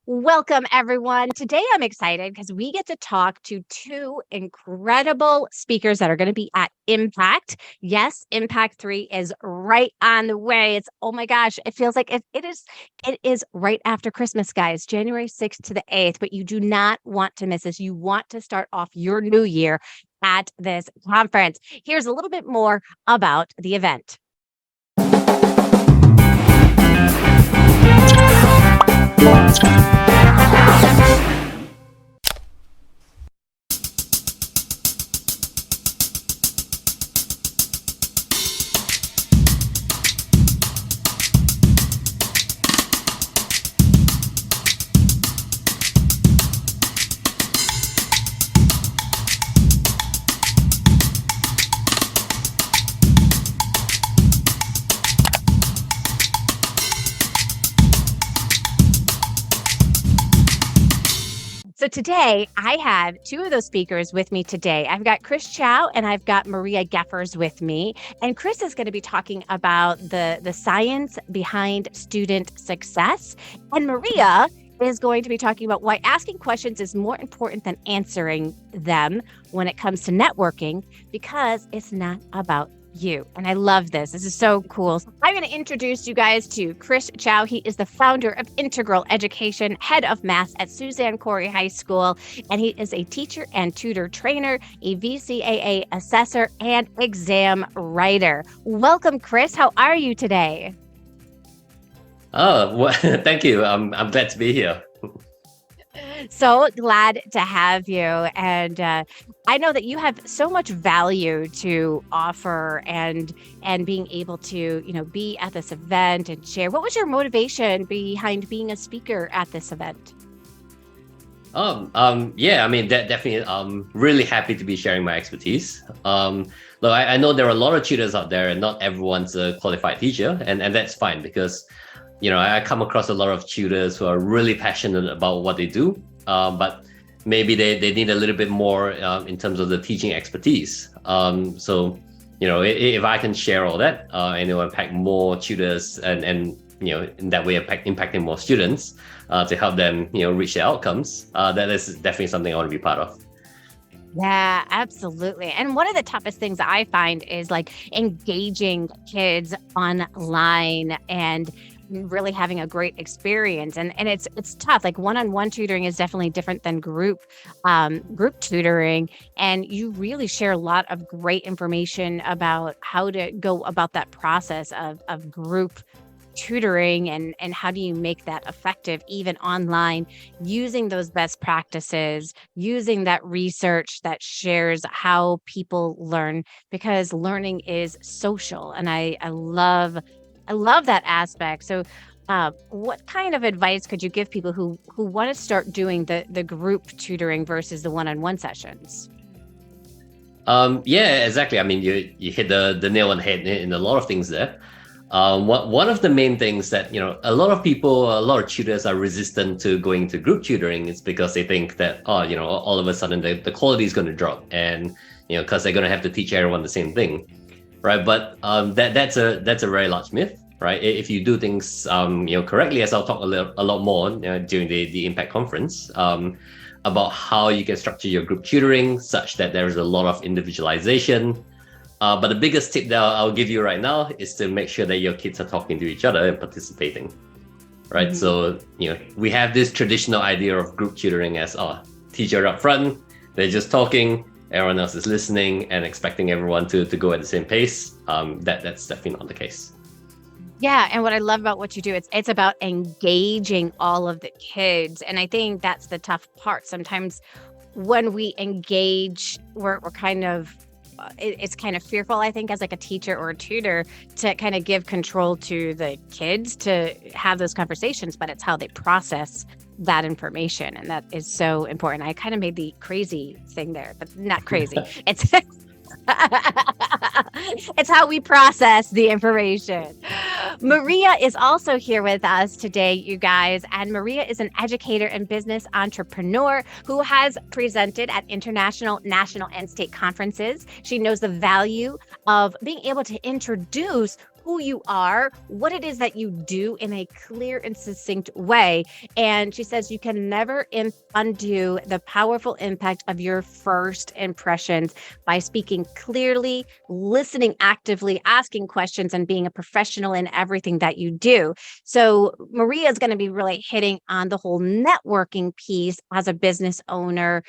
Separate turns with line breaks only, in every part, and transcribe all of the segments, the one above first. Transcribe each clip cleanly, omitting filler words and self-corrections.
Welcome, everyone. Today, I'm excited because we get to talk to two incredible speakers that are going to be at Impact. Yes, Impact 3 is right on the way. It's, oh my gosh, it feels like it is right after Christmas, guys, January 6th to the 8th, but you do not want to miss this. You want to start off your new year at this conference. Here's a little bit more about the event. So today I have two of those speakers with me today. I've got Chau and I've got Maria Geffers with me. And Chris is going to be talking about the science behind student success. And Maria is going to be talking about why asking questions is more important than answering them when it comes to networking, because it's not about you. And I love this. This is so cool. So I'm going to introduce you guys to Chau. He is the founder of Integral Education, head of math at Suzanne Corey High School, and he is a teacher and tutor trainer, a VCAA assessor, and exam writer. Welcome, Chris. How are you today?
Oh, well, thank you. I'm glad to be here.
So glad to have you. And I know that you have so much value to offer and being able to, be at this event and share. What was your motivation behind being a speaker at this event?
Yeah, I mean, definitely, I'm really happy to be sharing my expertise. Look, I know there are a lot of tutors out there and not everyone's a qualified teacher, and that's fine because I come across a lot of tutors who are really passionate about what they do, but maybe they need a little bit more in terms of the teaching expertise. So, if I can share all that and impact more tutors and in that way impacting more students to help them, reach their outcomes, that is definitely something I want to be part of.
Yeah, absolutely. And one of the toughest things I find is like engaging kids online and really having a great experience. And it's tough. Like one-on-one tutoring is definitely different than group tutoring. And you really share a lot of great information about how to go about that process of group tutoring and how do you make that effective even online, using those best practices, using that research that shares how people learn, because learning is social. And I love that aspect. So what kind of advice could you give people who want to start doing the group tutoring versus the one-on-one sessions?
Yeah, exactly. I mean, you hit the nail on the head in a lot of things there. One of the main things that, a lot of tutors are resistant to going to group tutoring is because they think that, all of a sudden the quality is going to drop and, because they're going to have to teach everyone the same thing. Right. But that's a very large myth. Right. If you do things, correctly, as I'll talk a lot more during the Impact conference about how you can structure your group tutoring such that there is a lot of individualization. But the biggest tip that I'll give you right now is to make sure that your kids are talking to each other and participating. Right. Mm-hmm. So, we have this traditional idea of group tutoring as, teacher up front, they're just talking, everyone else is listening and expecting everyone to go at the same pace. That's definitely not the case.
Yeah, and what I love about what you do, it's about engaging all of the kids. And I think that's the tough part. Sometimes when we engage, we're kind of it's kind of fearful, I think, as like a teacher or a tutor to kind of give control to the kids to have those conversations, but it's how they process that information. And that is so important. I kind of made the crazy thing there, but not crazy. It's it's how we process the information. Maria is also here with us today, you guys. And Maria is an educator and business entrepreneur who has presented at international, national, and state conferences. She knows the value of being able to introduce who you are, what it is that you do in a clear and succinct way. And she says you can never undo the powerful impact of your first impressions by speaking clearly, listening actively, asking questions, and being a professional in everything that you do. So Maria is going to be really hitting on the whole networking piece as a business owner,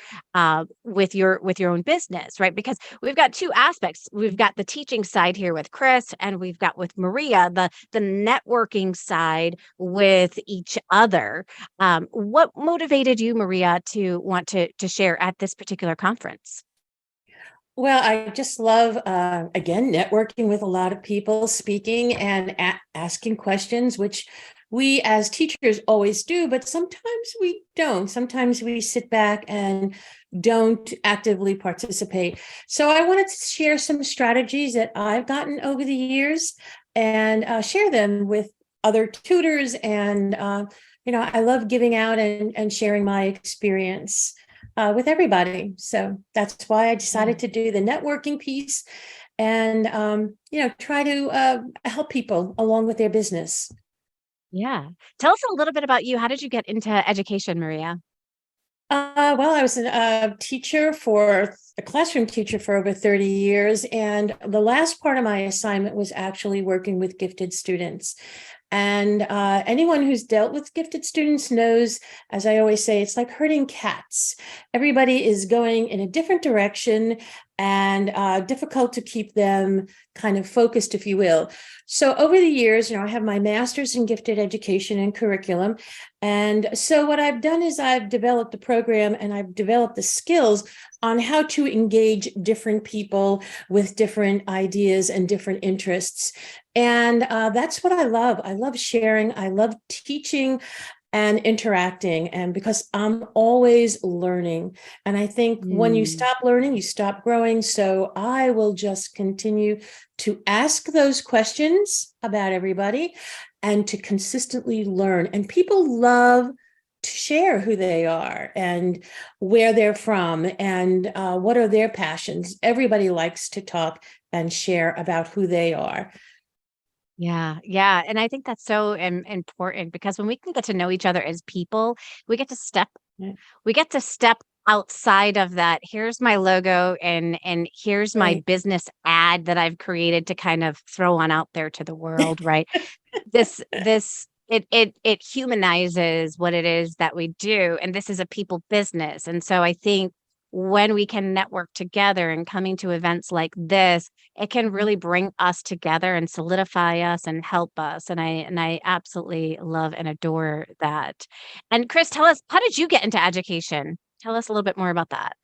with your own business, right? Because we've got two aspects. We've got the teaching side here with Chris, and we've got with Maria the networking side with each other. What motivated you, Maria, to want to share at this particular conference?
Well, I just love, again, networking with a lot of people, speaking and asking questions, which we as teachers always do, but sometimes we don't. Sometimes we sit back and don't actively participate. So I wanted to share some strategies that I've gotten over the years and share them with other tutors. And, I love giving out and sharing my experience with everybody. So that's why I decided to do the networking piece and, try to help people along with their business.
Yeah. Tell us a little bit about you. How did you get into education, Maria?
Well, I was a classroom teacher for over 30 years. And the last part of my assignment was actually working with gifted students. And anyone who's dealt with gifted students knows, as I always say, it's like herding cats. Everybody is going in a different direction and difficult to keep them kind of focused, if you will. So over the years, I have my master's in gifted education and curriculum. And so what I've done is I've developed a program and I've developed the skills on how to engage different people with different ideas and different interests. And that's what I love. I love sharing. I love teaching and interacting. And because I'm always learning. And I think when you stop learning, you stop growing. So I will just continue to ask those questions about everybody and to consistently learn. And people love to share who they are and where they're from and what are their passions. Everybody likes to talk and share about who they are.
Yeah, yeah, and I think that's so important because when we can get to know each other as people, we get to step
Yeah.
we get to step outside of that. Here's my logo and here's my
Right.
business ad that I've created to kind of throw on out there to the world, right? This it humanizes what it is that we do, and this is a people business. And so I think when we can network together and coming to events like this, it can really bring us together and solidify us and help us. And I absolutely love and adore that. And Chris, tell us, how did you get into education? Tell us a little bit more about that.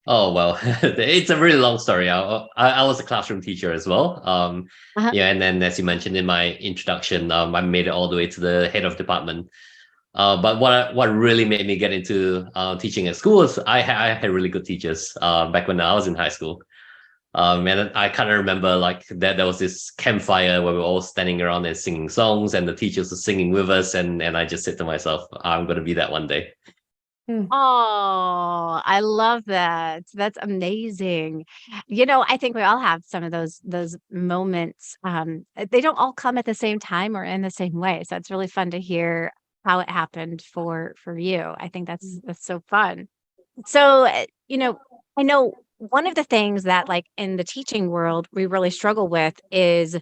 Oh well, it's a really long story. I was a classroom teacher as well.
Uh-huh.
Yeah, and then as you mentioned in my introduction, I made it all the way to the head of department. But what really made me get into teaching at school was I had really good teachers back when I was in high school. And I kind of remember like that there was this campfire where we were all standing around and singing songs, and the teachers were singing with us, and I just said to myself, I'm going to be that one day.
Hmm.
Oh, I love that. That's amazing. I think we all have some of those moments. They don't all come at the same time or in the same way. So it's really fun to hear how it happened for you. I think that's so fun. So, I know one of the things that like in the teaching world we really struggle with is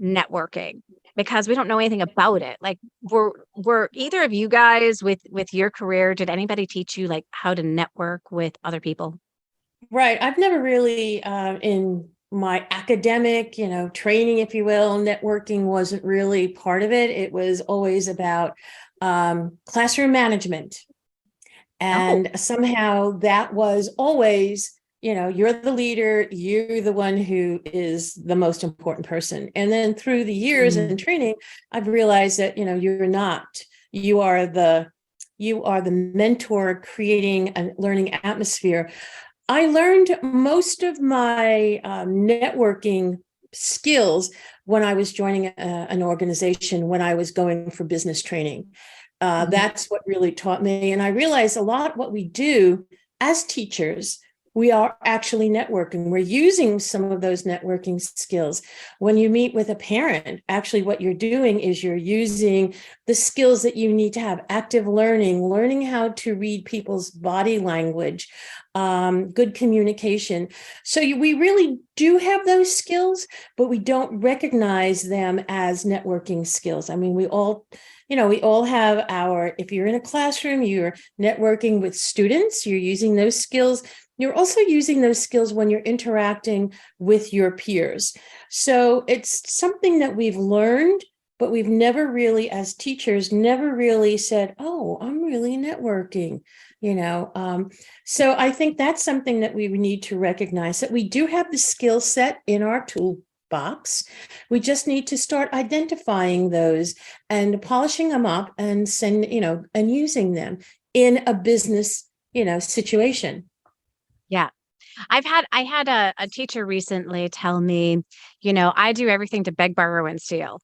networking because we don't know anything about it. Like were either of you guys with your career, did anybody teach you like how to network with other people?
Right. I've never really, in my academic, training, if you will, networking wasn't really part of it. It was always about classroom management.
Oh.
And somehow that was always, you're the leader, you're the one who is the most important person. And then through the years
Mm.
and training, I've realized that, you're not. You are the mentor creating a learning atmosphere. I learned most of my networking skills when I was joining an organization, when I was going for business training.
Mhm.
That's what really taught me. And I realized a lot what we do as teachers, we are actually networking. We're using some of those networking skills. When you meet with a parent, actually what you're doing is you're using the skills that you need to have: active learning how to read people's body language, good communication. So we really do have those skills, but we don't recognize them as networking skills. I mean, we all have if you're in a classroom, you're networking with students, you're using those skills. You're also using those skills when you're interacting with your peers. So it's something that we've learned, but we've never really, as teachers, never really said, oh, I'm really networking, So I think that's something that we need to recognize, that we do have the skill set in our toolbox. We just need to start identifying those and polishing them up and and using them in a business, situation.
Yeah. I had a teacher recently tell me, I do everything to beg, borrow, and steal.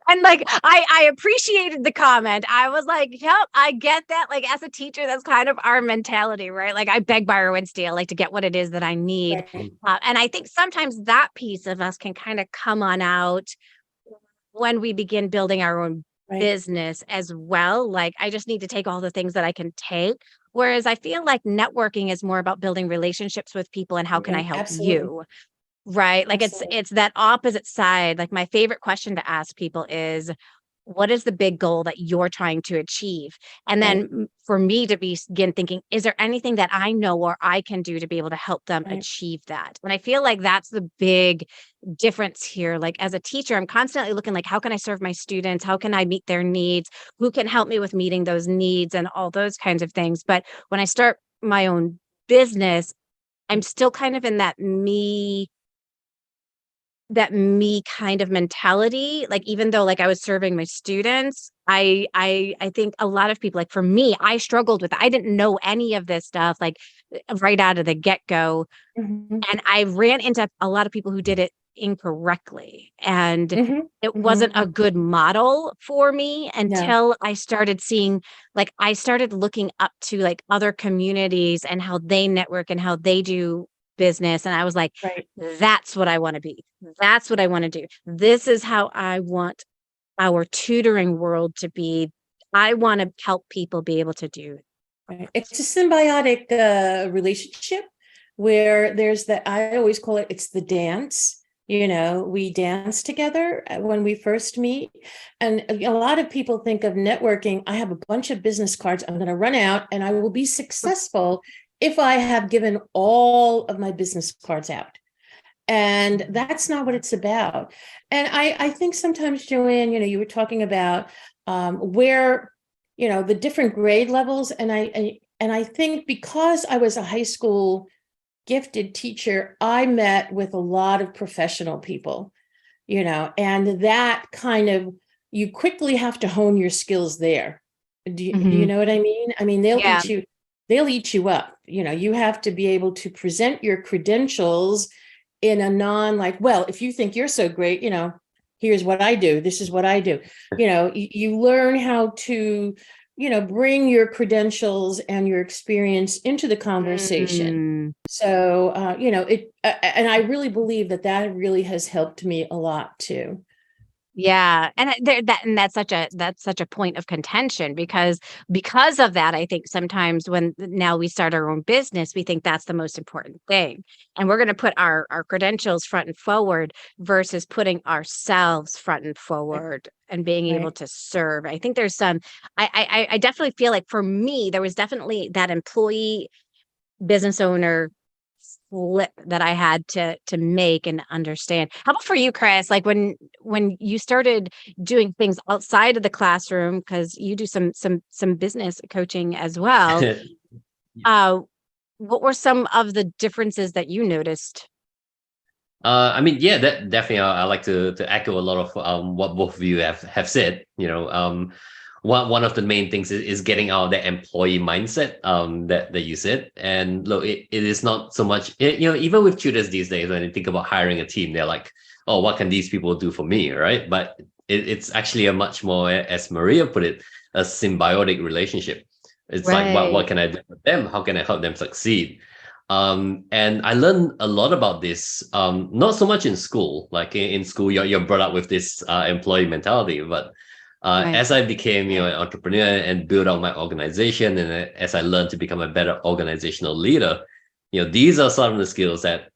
And like, I appreciated the comment. I was like, yep, I get that. Like, as a teacher, that's kind of our mentality, right? Like, I beg, borrow, and steal, like, to get what it is that I need.
Right.
And I think sometimes that piece of us can kind of come on out when we begin building our own
Right.
business as well. Like, I just need to take all the things that I can take. Whereas I feel like networking is more about building relationships with people and how can I
Right.
help
Absolutely.
you? Right? Like,
Absolutely.
it's that opposite side. Like, my favorite question to ask people is, what is the big goal that you're trying to achieve? And
Right.
then for me to begin thinking, is there anything that I know or I can do to be able to help them
Right.
achieve that? And I feel like that's the big difference here. Like, as a teacher, I'm constantly looking like, how can I serve my students? How can I meet their needs? Who can help me with meeting those needs and all those kinds of things? But when I start my own business, I'm still kind of in that me kind of mentality. Like, even though like I was serving my students, I think a lot of people, like for me, I struggled with I didn't know any of this stuff, like right out of the get-go.
Mhm.
And I ran into a lot of people who did it incorrectly. And
Mhm.
it wasn't
Mhm.
a good model for me
No.
until I started seeing, like, I started looking up to like other communities and how they network and how they do business. And I was like,
Right.
that's what I want to be. That's what I want to do. This is how I want our tutoring world to be. I want to help people be able to do.
Right. It's a symbiotic relationship where there's that, I always call it's the dance. We dance together when we first meet. And a lot of people think of networking. I have a bunch of business cards. I'm going to run out and I will be successful if I have given all of my business cards out. And that's not what it's about. And I think sometimes, Joanne, you were talking about where, the different grade levels. And I think because I was a high school gifted teacher, I met with a lot of professional people, and that kind of, you quickly have to hone your skills there. Do you
Mhm.
know what I mean? I mean,
Yeah.
they'll eat you up. You have to be able to present your credentials in a like, well, if you think you're so great, here's what I do. This is what I do. You learn how to, bring your credentials and your experience into the conversation.
Mm.
So, and I really believe that really has helped me a lot too.
Yeah, and that's such a point of contention because of that, I think sometimes when now we start our own business, we think that's the most important thing, and we're going to put our credentials front and forward versus putting ourselves front and
Right.
forward and being able
Right.
to serve. I think there's some. I definitely feel like for me, there was definitely that employee business owner flip that I had to make and understand. How about for you, Chris? Like when you started doing things outside of the classroom, because you do some business coaching as well. Uh, what were some of the differences that you noticed?
I mean, yeah, that definitely. I like to echo a lot of what both of you have said. One of the main things is getting out of that employee mindset that you said. And look, it is not so much. Even with tutors these days, when they think about hiring a team, they're like, oh, what can these people do for me, right? But it's actually a much more, as Maria put it, a symbiotic relationship. It's like, what
Right.
can I do for them? How can I help them succeed? And I learned a lot about this, not so much in school. Like in school, you're brought up with this employee mentality, but
Right.
as I became, an entrepreneur and built out my organization, and as I learned to become a better organizational leader, these are some of the skills that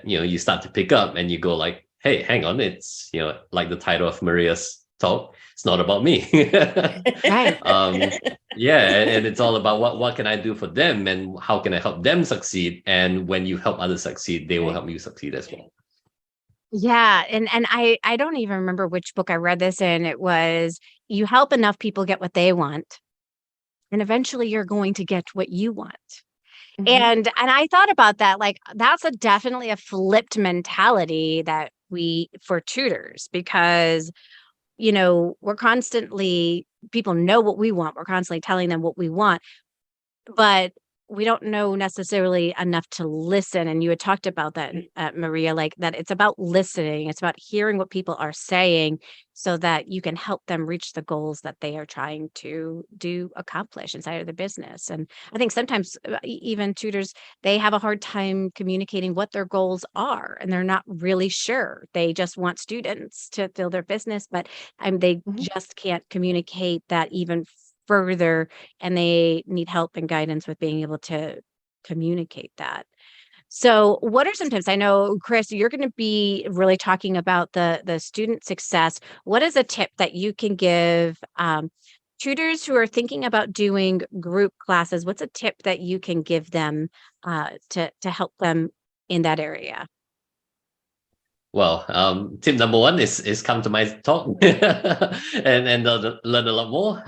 you start to pick up, and you go like, hey, hang on, it's like the title of Maria's talk. It's not about me.
Right.
Yeah, and it's all about what can I do for them, and how can I help them succeed. And when you help others succeed, they will help you succeed as well.
Yeah, and I don't even remember which book I read this in. It was, you help enough people get what they want, and eventually you're going to get what you want.
Mhm.
And I thought about that, like, that's definitely a flipped mentality that for tutors, because, we're constantly, people know what we want. We're constantly telling them what we want, but we don't know necessarily enough to listen. And you had talked about that, Maria, like that it's about listening. It's about hearing what people are saying so that you can help them reach the goals that they are trying to accomplish inside of the business. And I think sometimes even tutors, they have a hard time communicating what their goals are, and they're not really sure. They just want students to fill their business, but they
Mhm.
just can't communicate that even further, and they need help and guidance with being able to communicate that. So, what are some tips? I know, Chris, you're going to be really talking about the student success. What is a tip that you can give tutors who are thinking about doing group classes? What's a tip that you can give them to help them in that area?
Well, tip number one is come to my talk and learn a lot more.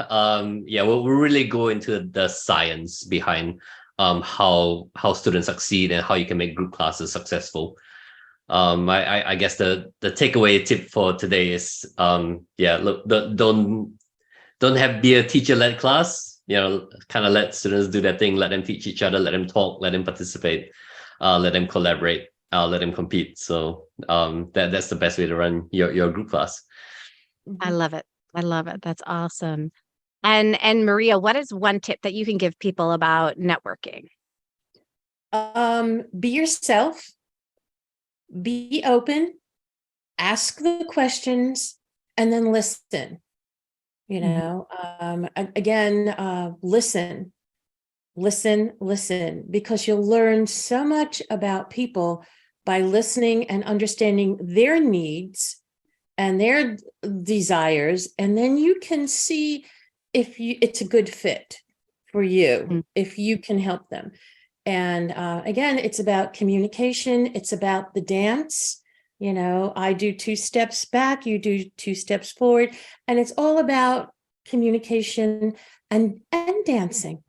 Yeah, we'll really go into the science behind how students succeed and how you can make group classes successful. I guess the takeaway tip for today is yeah, look, don't have be a teacher-led class. Kind of let students do their thing, let them teach each other, let them talk, let them participate, let them collaborate, let them compete. So that's the best way to run your group class.
I
Mhm.
love it. I love it. That's awesome. And Maria, what is one tip that you can give people about networking?
Be yourself, be open, ask the questions, and then listen.
Mhm.
Again, listen, listen, because you'll learn so much about people by listening and understanding their needs and their desires, and then you can see if it's a good fit for you,
Mm.
if you can help them. And again, it's about communication. It's about the dance. I do 2 steps back, you do 2 steps forward, and it's all about communication and dancing.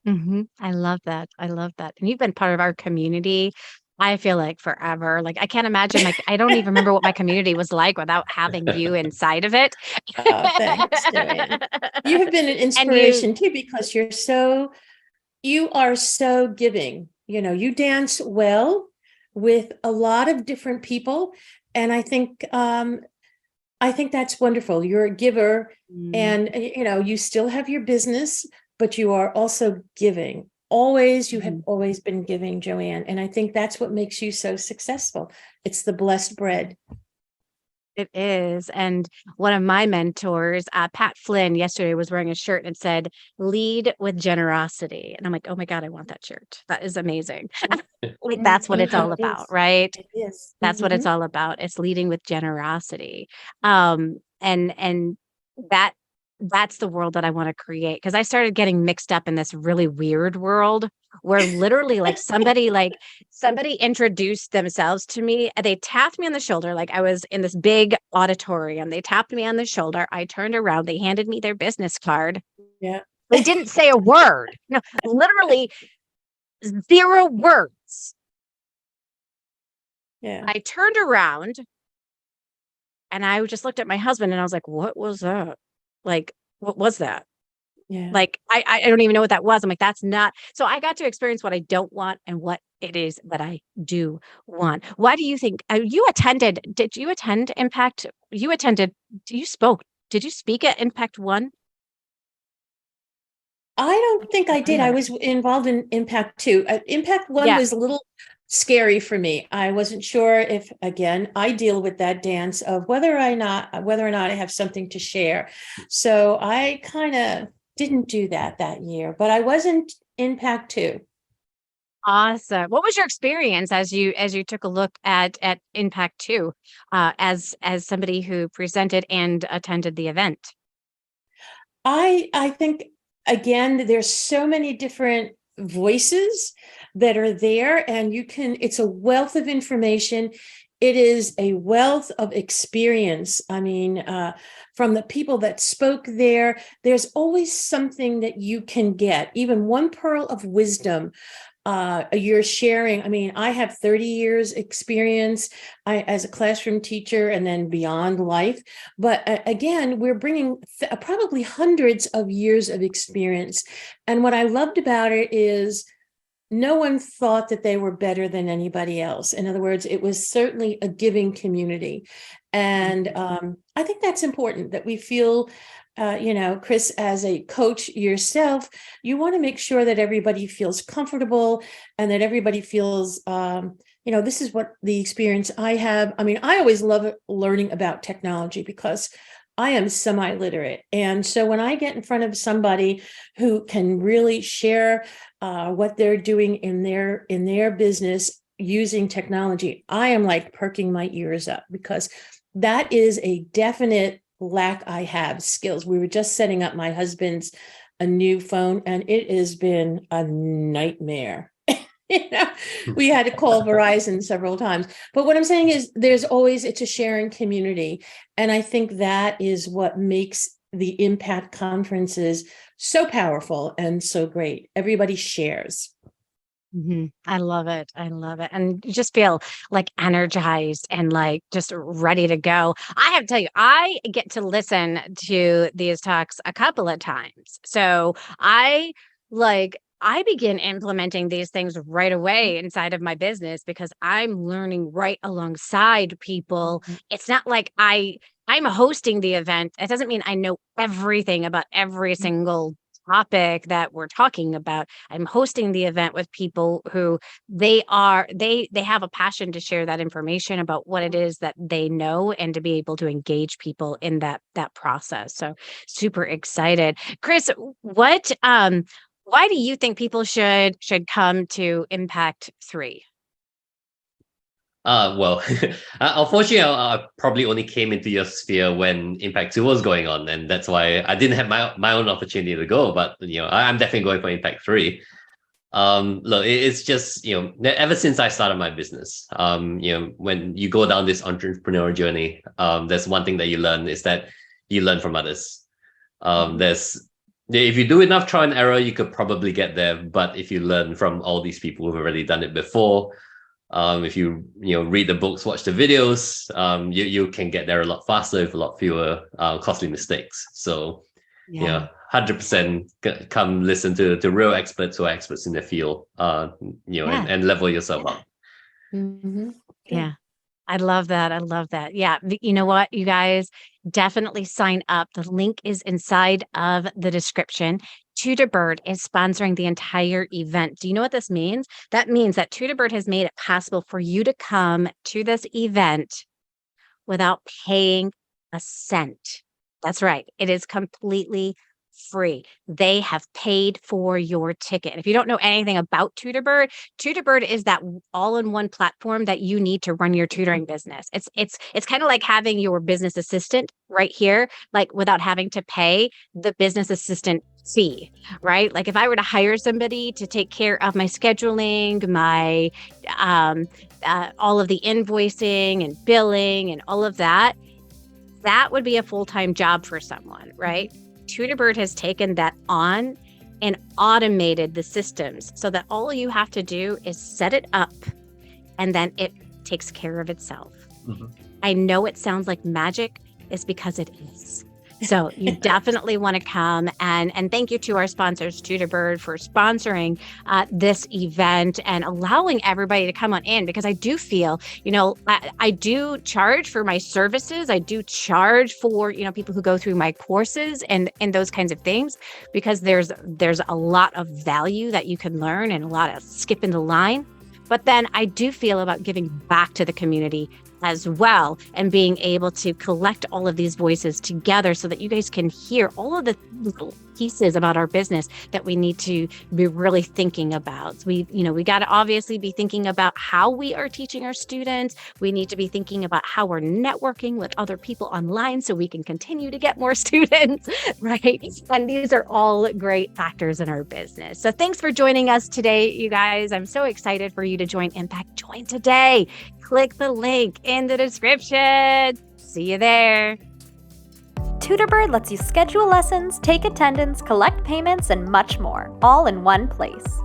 I love that. I love that. And you've been part of our community, I feel like forever. Like, I can't imagine, like, I don't even remember what my community was like without having you inside of it.
Oh, thanks, Joanne. You have been an
And you,
inspiration too, because you are so giving. You dance well with a lot of different people, and I think that's wonderful. You're a giver,
mm,
and you still have your business, but you are also giving. Always, you have
mhm.
always been giving, Joanne, and I think that's what makes you so successful. It's the blessed bread.
It is. And one of my mentors, Pat Flynn, yesterday was wearing a shirt and said, "Lead with generosity." And I'm like, oh my God, I want that shirt. That is amazing. Like, that's what it's all
It
about,
is.
right?
It is.
That's what it's
Mhm.
all about. It's leading with generosity. And that that's the world that I want to create, because I started getting mixed up in this really weird world where literally, somebody introduced themselves to me, and they tapped me on the shoulder. Like, I was in this big auditorium. They tapped me on the shoulder. I turned around, they handed me their business card.
Yeah.
They didn't say a word. No, literally zero words.
Yeah.
I turned around and I just looked at my husband and I was like, "What was that? Like, what was that?"
Yeah.
Like, I don't even know what that was. I'm like, "That's not." So I got to experience what I don't want and what it is that I do want. Why do you think did you attend Impact? You attended, you spoke. Did you speak at Impact 1?
I don't think I did. I was involved in Impact 2. Impact 1
Yeah.
was a little scary for me. I wasn't sure if, again, I deal with that dance of whether or not I have something to share. So I kind of didn't do that year, but I wasn't Impact 2.
Awesome. What was your experience as you took a look at Impact 2, as somebody who presented and attended the event?
I think, again, there's so many different voices that are there, and it's a wealth of information. It is a wealth of experience. I mean, from the people that spoke there, there's always something that you can get, even one pearl of wisdom you're sharing. I mean, I have 30 years experience as a classroom teacher and then beyond life. But again, we're bringing probably hundreds of years of experience. And what I loved about it is no one thought that they were better than anybody else. In other words, it was certainly a giving community. And I think that's important, that we feel, Chris, as a coach yourself, you want to make sure that everybody feels comfortable and that everybody feels, this is what the experience I have. I mean, I always love learning about technology because I am semi-literate. And so when I get in front of somebody who can really share what they're doing in their business using technology, I am like perking my ears up, because that is a definite lack I have, skills. We were just setting up my husband's a new phone, and it has been a nightmare. We had to call Verizon several times. But what I'm saying is it's a sharing community. And I think that is what makes the Impact conferences so powerful and so great. Everybody shares.
I love it. I love it. And you just feel like energized and like just ready to go. I have to tell you, I get to listen to these talks a couple of times. So I begin implementing these things right away inside of my business because I'm learning right alongside people. It's not like I'm hosting the event. It doesn't mean I know everything about every single topic that we're talking about. I'm hosting the event with people who they have a passion to share that information about what it is that they know and to be able to engage people in that process. So super excited. Chris, why do you think people should come to Impact 3?
Well, unfortunately, I probably only came into your sphere when Impact 2 was going on, and that's why I didn't have my own opportunity to go. But I'm definitely going for Impact 3. Look, it's just ever since I started my business, when you go down this entrepreneurial journey, there's one thing that you learn is that you learn from others. If you do enough trial and error, you could probably get there. But if you learn from all these people who've already done it before, if you read the books, watch the videos, you can get there a lot faster with a lot fewer costly mistakes. So 100% come listen to real experts who are experts in their field, and level yourself up.
Yeah. I love that. I love that. Yeah. You know what, you guys, definitely sign up. The link is inside of the description. Tutorbird is sponsoring the entire event. Do you know what this means? That means that Tutorbird has made it possible for you to come to this event without paying a cent. That's right. It is completely free. They have paid for your ticket. If you don't know anything about Tutorbird, Tutorbird is that all-in-one platform that you need to run your tutoring business. It's kind of like having your business assistant right here, like without having to pay the business assistant fee, right? Like if I were to hire somebody to take care of my scheduling, my all of the invoicing and billing and all of that, that would be a full-time job for someone, right? Tutorbird has taken that on and automated the systems so that all you have to do is set it up and then it takes care of itself. I know it sounds like magic, is because it is. So you definitely want to come, and thank you to our sponsors, Tutorbird, for sponsoring this event and allowing everybody to come on in, because I do feel, I do charge for my services. I do charge for, people who go through my courses and those kinds of things, because there's a lot of value that you can learn and a lot of skipping the line. But then I do feel about giving back to the community as well, and being able to collect all of these voices together so that you guys can hear all of the little pieces about our business that we need to be really thinking about. We got to obviously be thinking about how we are teaching our students. We need to be thinking about how we're networking with other people online so we can continue to get more students, right? And these are all great factors in our business. So thanks for joining us today, you guys. I'm so excited for you to join Impact. Join today. Click the link in the description. See you there.
Tutorbird lets you schedule lessons, take attendance, collect payments, and much more, all in one place.